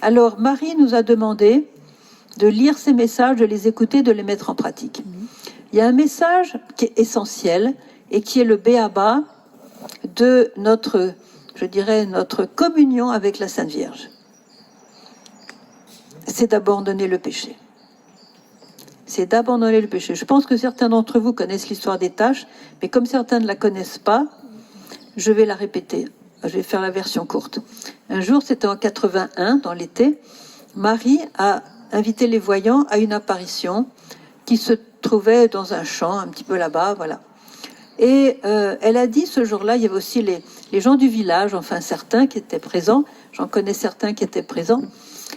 Alors, Marie nous a demandé de lire ces messages, de les écouter, de les mettre en pratique. Il y a un message qui est essentiel et qui est le b.a.-ba de notre, je dirais, notre communion avec la Sainte Vierge. C'est d'abandonner le péché. C'est d'abandonner le péché. Je pense que certains d'entre vous connaissent l'histoire des tâches, mais comme certains ne la connaissent pas, je vais la répéter. Je vais faire la version courte. Un jour, c'était en 81, dans l'été, Marie a invité les voyants à une apparition qui se trouvait dans un champ, un petit peu là-bas, voilà. Et elle a dit, ce jour-là, il y avait aussi les gens du village, enfin certains qui étaient présents, j'en connais certains qui étaient présents,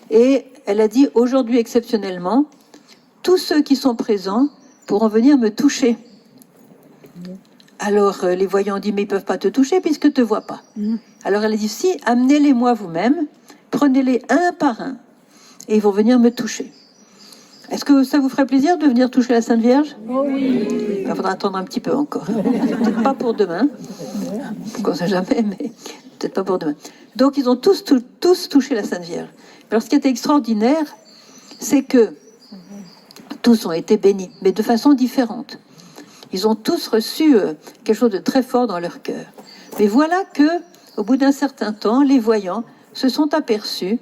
et elle a dit, aujourd'hui exceptionnellement, tous ceux qui sont présents pourront venir me toucher. Alors les voyants ont dit, mais ils ne peuvent pas te toucher puisque tu ne te vois pas. Alors elle a dit, si, amenez-les-moi vous-même, prenez-les un par un, et ils vont venir me toucher. Est-ce que ça vous ferait plaisir de venir toucher la Sainte Vierge? Oui. Il faudra attendre un petit peu encore. Peut-être pas pour demain, on ne sait jamais, mais peut-être pas pour demain. Donc ils ont tous touché la Sainte Vierge. Alors ce qui était extraordinaire, c'est que tous ont été bénis, mais de façon différente. Ils ont tous reçu quelque chose de très fort dans leur cœur. Mais voilà que, au bout d'un certain temps, les voyants se sont aperçus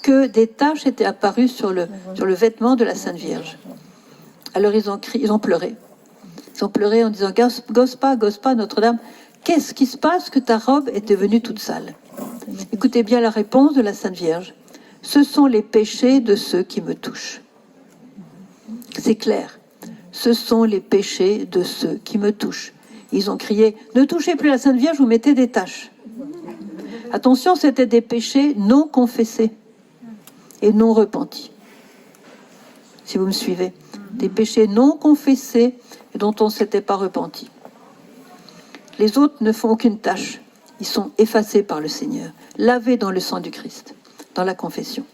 que des taches étaient apparues sur le vêtement de la Sainte Vierge. Alors ils ont pleuré. Ils ont pleuré en disant, gosse pas, Notre-Dame, qu'est-ce qui se passe que ta robe est devenue toute sale? Écoutez bien la réponse de la Sainte Vierge. Ce sont les péchés de ceux qui me touchent. C'est clair. Ce sont les péchés de ceux qui me touchent. Ils ont crié, ne touchez plus la Sainte Vierge, vous mettez des taches. Attention, c'était des péchés non confessés et non repentis. Si vous me suivez. Des péchés non confessés et dont on ne s'était pas repenti. Les autres ne font aucune tâche. Ils sont effacés par le Seigneur, lavés dans le sang du Christ, dans la confession.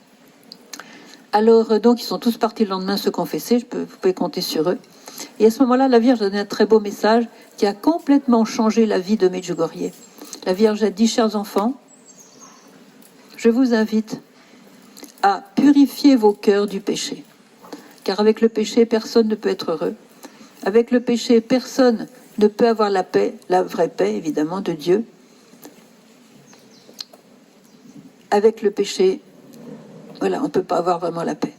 Alors, donc, ils sont tous partis le lendemain se confesser, vous pouvez compter sur eux. Et à ce moment-là, la Vierge a donné un très beau message qui a complètement changé la vie de Medjugorje. La Vierge a dit, chers enfants, je vous invite à purifier vos cœurs du péché. Car avec le péché, personne ne peut être heureux. Avec le péché, personne ne peut avoir la paix, la vraie paix, évidemment, de Dieu. Avec le péché, voilà, on ne peut pas avoir vraiment la paix.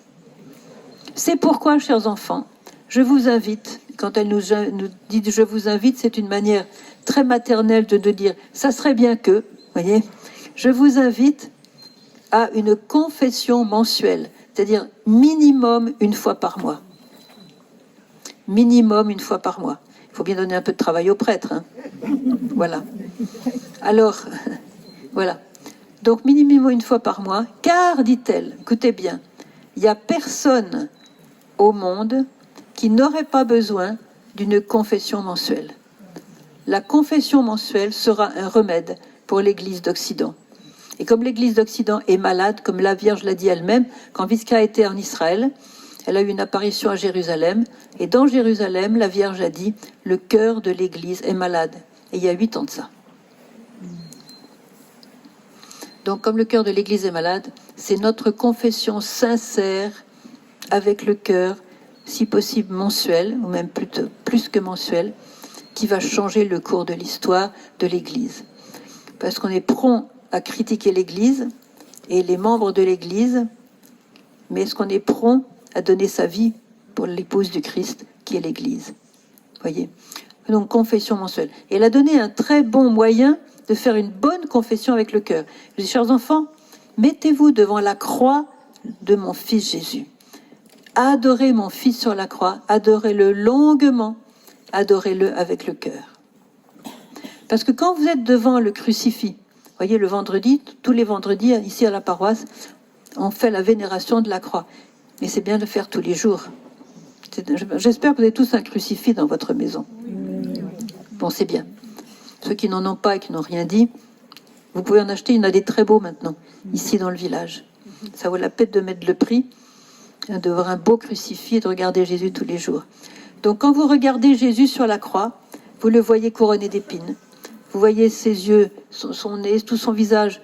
C'est pourquoi, chers enfants, je vous invite, quand elle nous dit « je vous invite », c'est une manière très maternelle de dire « ça serait bien que », voyez, je vous invite à une confession mensuelle, c'est-à-dire minimum une fois par mois. Minimum une fois par mois. Il faut bien donner un peu de travail au prêtre, hein. Voilà. Alors, voilà. Donc minimum une fois par mois, car, dit-elle, écoutez bien, il n'y a personne au monde qui n'aurait pas besoin d'une confession mensuelle. La confession mensuelle sera un remède pour l'Église d'Occident. Et comme l'Église d'Occident est malade, comme la Vierge l'a dit elle-même, quand Visca était en Israël, elle a eu une apparition à Jérusalem, et dans Jérusalem, la Vierge a dit « le cœur de l'Église est malade ». Et il y a 8 ans de ça. Donc, comme le cœur de l'Église est malade, c'est notre confession sincère, avec le cœur, si possible mensuel, ou même plus que mensuel, qui va changer le cours de l'histoire de l'Église. Parce qu'on est prompt à critiquer l'Église et les membres de l'Église, mais est-ce qu'on est prompt à donner sa vie pour l'épouse du Christ, qui est l'Église? Voyez. Donc, confession mensuelle. Et elle a donné un très bon moyen de faire une bonne confession avec le cœur. Je dis, chers enfants, mettez-vous devant la croix de mon fils Jésus. Adorez mon fils sur la croix, adorez-le longuement, adorez-le avec le cœur. Parce que quand vous êtes devant le crucifix, voyez, le vendredi, tous les vendredis, ici à la paroisse, on fait la vénération de la croix. Mais c'est bien de le faire tous les jours. J'espère que vous avez tous un crucifix dans votre maison. Bon, c'est bien. Ceux qui n'en ont pas et qui n'ont rien dit, vous pouvez en acheter. Il y en a des très beaux maintenant, ici dans le village. Ça vaut la peine de mettre le prix, de voir un beau crucifix et de regarder Jésus tous les jours. Donc quand vous regardez Jésus sur la croix, vous le voyez couronné d'épines. Vous voyez ses yeux, son nez, tout son visage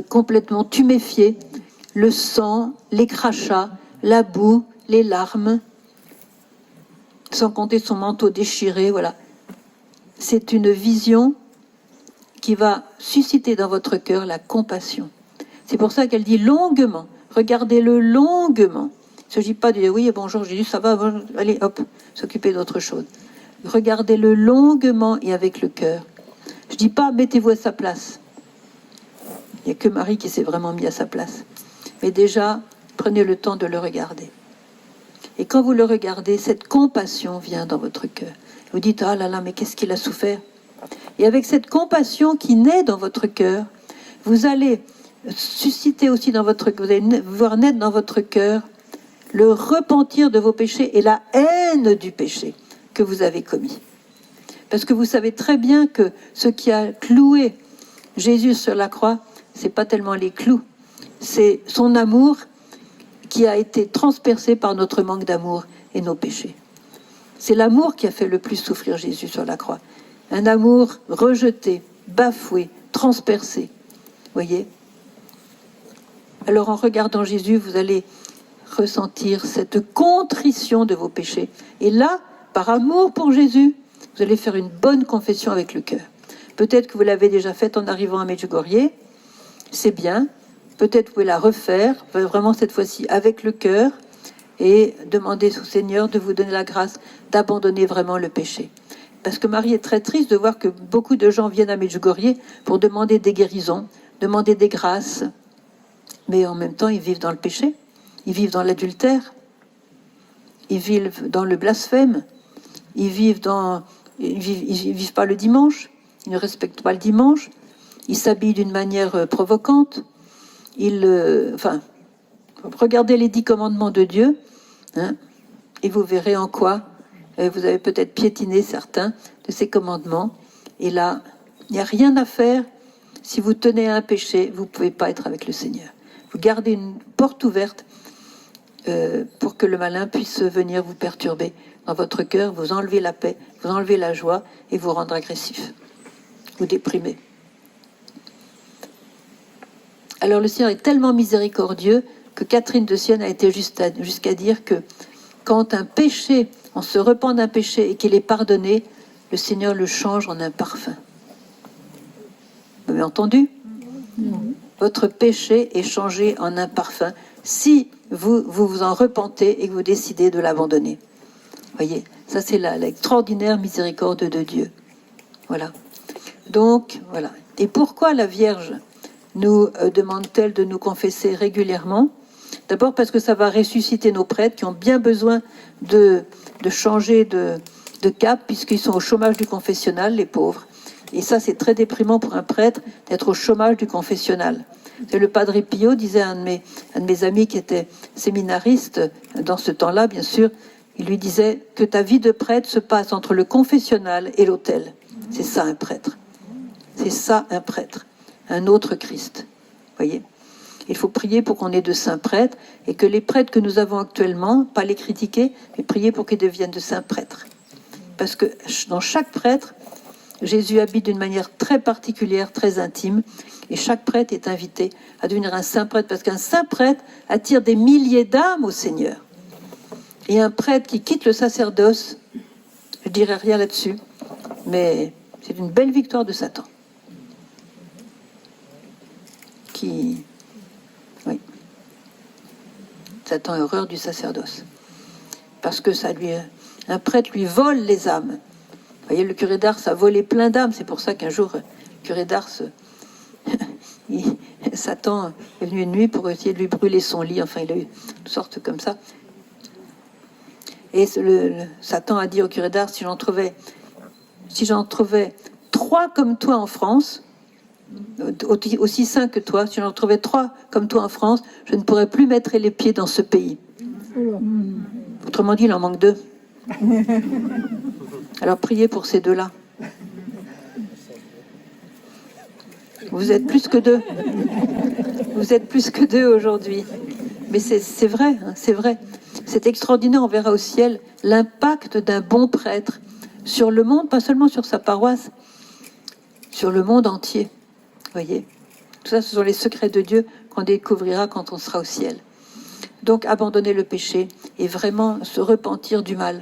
complètement tuméfié, le sang, les crachats, la boue, les larmes, sans compter son manteau déchiré, voilà. C'est une vision qui va susciter dans votre cœur la compassion. C'est pour ça qu'elle dit longuement, regardez-le longuement. Il ne s'agit pas de dire oui, bonjour Jésus, ça va, bon, allez, hop, s'occuper d'autre chose. Regardez-le longuement et avec le cœur. Je ne dis pas mettez-vous à sa place. Il n'y a que Marie qui s'est vraiment mis à sa place. Mais déjà, prenez le temps de le regarder. Et quand vous le regardez, cette compassion vient dans votre cœur. Vous dites, ah là là, mais qu'est-ce qu'il a souffert? Et avec cette compassion qui naît dans votre cœur, vous allez susciter aussi dans votre cœur, vous allez voir naître dans votre cœur le repentir de vos péchés et la haine du péché que vous avez commis. Parce que vous savez très bien que ce qui a cloué Jésus sur la croix, c'est pas tellement les clous, c'est son amour qui a été transpercé par notre manque d'amour et nos péchés. C'est l'amour qui a fait le plus souffrir Jésus sur la croix. Un amour rejeté, bafoué, transpercé. Voyez ? Alors en regardant Jésus, vous allez ressentir cette contrition de vos péchés. Et là, par amour pour Jésus, vous allez faire une bonne confession avec le cœur. Peut-être que vous l'avez déjà faite en arrivant à Medjugorje, c'est bien. Peut-être vous pouvez la refaire, vraiment cette fois-ci avec le cœur, et demander au Seigneur de vous donner la grâce d'abandonner vraiment le péché. Parce que Marie est très triste de voir que beaucoup de gens viennent à Medjugorje pour demander des guérisons, demander des grâces, mais en même temps ils vivent dans le péché, ils vivent dans l'adultère, ils vivent dans le blasphème, ils vivent pas le dimanche, ils ne respectent pas le dimanche, ils s'habillent d'une manière provocante, regardez les 10 commandements de Dieu, hein, et vous verrez en quoi vous avez peut-être piétiné certains de ces commandements. Et là, il n'y a rien à faire. Si vous tenez à un péché, vous ne pouvez pas être avec le Seigneur. Vous gardez une porte ouverte pour que le malin puisse venir vous perturber dans votre cœur, vous enlever la paix, vous enlever la joie et vous rendre agressif, vous déprimer. Alors le Seigneur est tellement miséricordieux que Catherine de Sienne a été jusqu'à dire que quand un péché, on se repent d'un péché et qu'il est pardonné, le Seigneur le change en un parfum. Vous avez entendu? Votre péché est changé en un parfum si vous en repentez et que vous décidez de l'abandonner. Voyez, ça c'est l'extraordinaire miséricorde de Dieu. Voilà. Donc, voilà. Et pourquoi la Vierge nous demande-t-elle de nous confesser régulièrement? D'abord parce que ça va ressusciter nos prêtres qui ont bien besoin de changer de cap, puisqu'ils sont au chômage du confessionnal, les pauvres. Et ça, c'est très déprimant pour un prêtre d'être au chômage du confessionnal. Le Padre Pio disait à un de mes amis qui était séminariste dans ce temps-là, bien sûr, il lui disait que ta vie de prêtre se passe entre le confessionnal et l'autel. C'est ça un prêtre. C'est ça un prêtre. Un autre Christ. Voyez ? Il faut prier pour qu'on ait de saints prêtres et que les prêtres que nous avons actuellement, pas les critiquer, mais prier pour qu'ils deviennent de saints prêtres. Parce que dans chaque prêtre, Jésus habite d'une manière très particulière, très intime, et chaque prêtre est invité à devenir un saint prêtre, parce qu'un saint prêtre attire des milliers d'âmes au Seigneur. Et un prêtre qui quitte le sacerdoce, je ne dirai rien là-dessus, mais c'est une belle victoire de Satan. Oui. Satan a horreur du sacerdoce. Parce que un prêtre lui vole les âmes. Vous voyez, le curé d'Ars a volé plein d'âmes. C'est pour ça qu'un jour, le curé d'Ars, Satan est venu une nuit pour essayer de lui brûler son lit. Enfin, il a eu toutes sortes comme ça. Et Satan a dit au curé d'Ars, si j'en trouvais 3 comme toi en France, aussi saint que toi, si j'en trouvais 3 comme toi en France, je ne pourrais plus mettre les pieds dans ce pays. Autrement dit, il en manque 2. Alors priez pour ces 2-là. Vous êtes plus que 2. Vous êtes plus que 2 aujourd'hui. Mais c'est vrai, hein, c'est vrai. C'est extraordinaire, on verra au ciel l'impact d'un bon prêtre sur le monde, pas seulement sur sa paroisse, sur le monde entier. Voyez, Tout ça, ce sont les secrets de Dieu qu'on découvrira quand on sera au ciel. Donc, abandonner le péché et vraiment se repentir du mal.